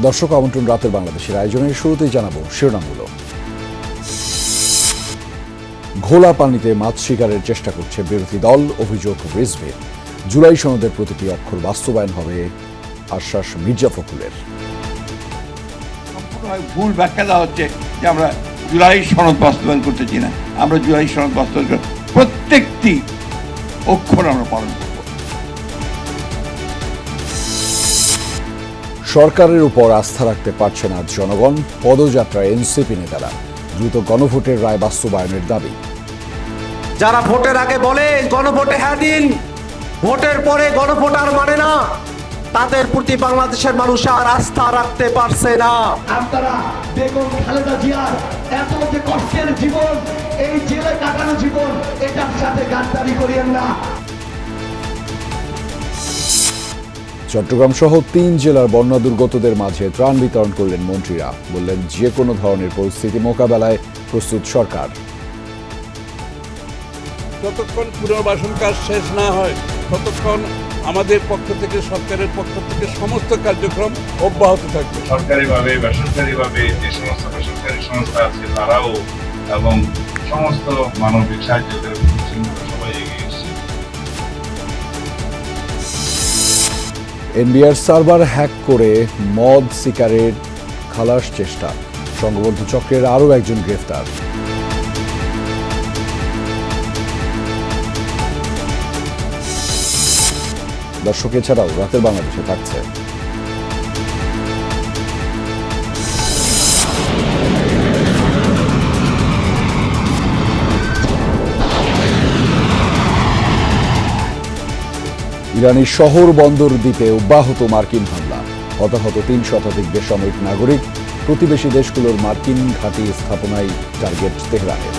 দর্শক আমন্ত্রণ রাতের বাংলাদেশের আয়োজনের শুরুতেই জানাবো শিরোনামগুলো। ঘোলা পানিতে মাছ শিকারের চেষ্টা করছে বিরোধী দল, অভিযোগ রিজভির। জুলাই সনদের প্রতিটি অক্ষর বাস্তবায়ন হবে আশ্বাস মির্জা ফখরুলের। ভুল ব্যাখ্যা দেওয়া হচ্ছে যে আমরা জুলাই সনদ বাস্তবায়ন করতেছি না। আমরা জুলাই সনদ বাস্তবায়ন প্রত্যেকটি অক্ষর আমরা পালন করব। সরকারের উপর আস্থা রাখতে পারছে না জনগণ, পদযাত্রায় এনসিপি নেতারা। দ্রুত গণভোটের রায় বাস্তবায়নের দাবি। যারা ভোটের আগে বলে গণভোটে হ্যাঁ দিন, ভোটের পরে গণভোট আর মানে না, তাদের প্রতি বাংলাদেশের মানুষ আর আস্থা রাখতে পারছে না। আপনারা বেগম খালেদা জিয়ার এত যে কষ্টের জীবন, এই জেলে কাটানো জীবন, এটার সাথে গাদ্দারি করিয়েন না। চট্টগ্রাম সহ 3 জেলার বন্যা দুর্গতদের মাঝে ত্রাণ বিতরণ করলেন মন্ত্রীরা। বললেন, যে কোনো ধরনের পরিস্থিতি মোকাবেলায় প্রস্তুত সরকার। যতক্ষণ পুনর্বাসন কাজ শেষ না হয় ততক্ষণ আমাদের পক্ষ থেকে, সরকারের পক্ষ থেকে সমস্ত কার্যক্রম অব্যাহত থাকবে। সরকারিভাবে বেসরকারিভাবে যে সমস্ত বেসরকারি সংস্থা আছে তারাও এবং সমস্ত মানবিক সাহায্য সবাই এগিয়ে এসেছে। এনবিআর সার্ভার হ্যাক করে মদ শিকারের খালাস চেষ্টা, সংঘবদ্ধ চক্রের আরও একজন গ্রেফতার। দর্শক, এছাড়াও রাতের বাংলাদেশে থাকছে ইরানি শহর বন্দর দ্বীপে অব্যাহত মার্কিন হামলা, হতাহত 3 শতাধিক বেসামরিক নাগরিক। প্রতিবেশী দেশগুলোর মার্কিন ঘাঁটি স্থাপনায় টার্গেট তেহরানের।